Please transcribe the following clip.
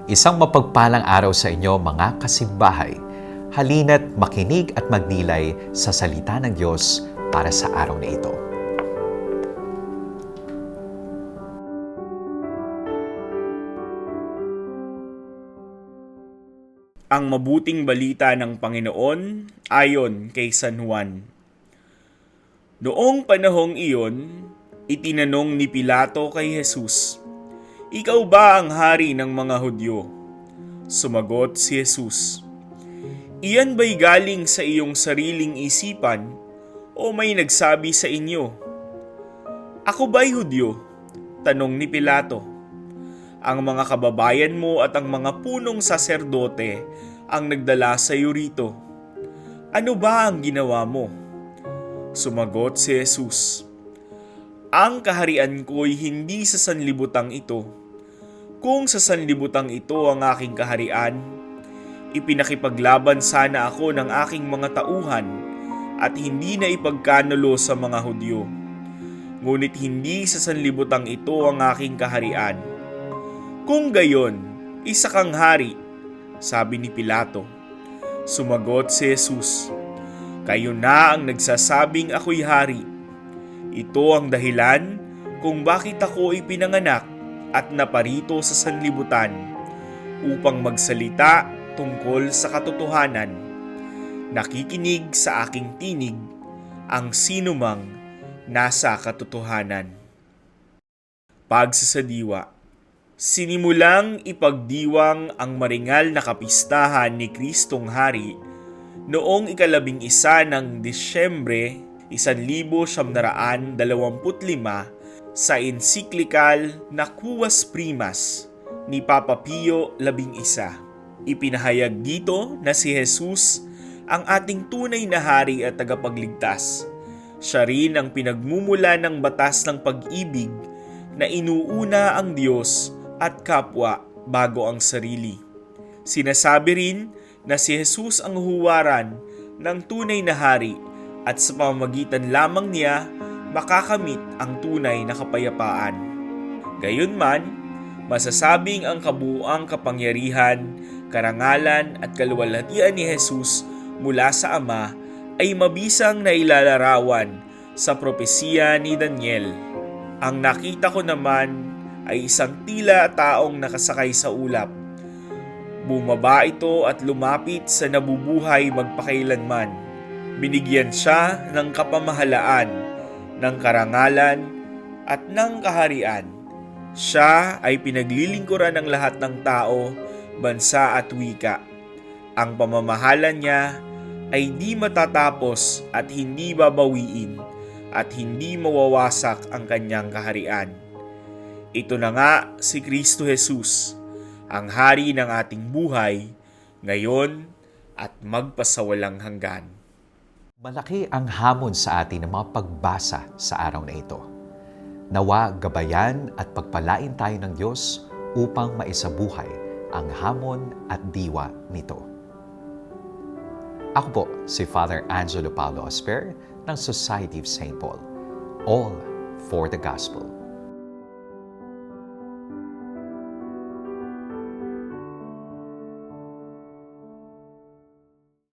Isang mapagpalang araw sa inyo mga kasimbahay. Halina't makinig at magnilay sa salita ng Diyos para sa araw na ito. Ang mabuting balita ng Panginoon ayon kay San Juan. Noong panahong iyon, itinanong ni Pilato kay Jesus, "Ikaw ba ang hari ng mga Hudyo?" Sumagot si Jesus, "Iyan ba'y galing sa iyong sariling isipan o may nagsabi sa inyo?" "Ako ba'y Hudyo?" tanong ni Pilato. "Ang mga kababayan mo at ang mga punong saserdote ang nagdala sa iyo rito. Ano ba ang ginawa mo?" Sumagot si Jesus, "Ang kaharian ko'y hindi sa sanlibutang ito. Kung sa sanlibutang ito ang aking kaharian, ipinakipaglaban sana ako ng aking mga tauhan at hindi na ipagkanulo sa mga Hudyo. Ngunit hindi sa sanlibutang ito ang aking kaharian. Kung gayon, isa kang hari," sabi ni Pilato. Sumagot si Jesus, "Kayo na ang nagsasabing ako'y hari. Ito ang dahilan kung bakit ako ipinanganak at naparito sa sanlibutan, upang magsalita tungkol sa katotohanan. Nakikinig sa aking tinig ang sinumang nasa katotohanan." Pagsasadiwa. Sinimulang ipagdiwang ang maringal na kapistahan ni Kristong Hari noong 11 ng Disyembre 1925 sa ensiklikal na Quas Primas ni Papa Pio XI. Ipinahayag dito na si Jesus ang ating tunay na hari at tagapagligtas. Siya rin ang pinagmumula ng batas ng pag-ibig na inuuna ang Diyos at kapwa bago ang sarili. Sinasabi rin na si Jesus ang huwaran ng tunay na hari at sa pamamagitan lamang niya makakamit ang tunay na kapayapaan. Gayunman, masasabing ang kabuuang kapangyarihan, karangalan at kaluwalhatian ni Jesus mula sa Ama ay mabisang nailalarawan sa propesiya ni Daniel. "Ang nakita ko naman ay isang tila taong nakasakay sa ulap. Bumaba ito at lumapit sa nabubuhay magpakailanman. Binigyan siya ng kapamahalaan, ng karangalan at ng kaharian. Siya ay pinaglilingkuran ng lahat ng tao, bansa at wika. Ang pamamahala niya ay di matatapos at hindi babawiin at hindi mawawasak ang kanyang kaharian." Ito na nga si Kristo Jesus, ang hari ng ating buhay, ngayon at magpasawalang hanggan. Malaki ang hamon sa atin ng mga pagbasa sa araw na ito. Nawa gabayan at pagpalain tayo ng Diyos upang maisabuhay ang hamon at diwa nito. Ako po si Father Angelo Paulo Osper ng Society of St. Paul. All for the Gospel.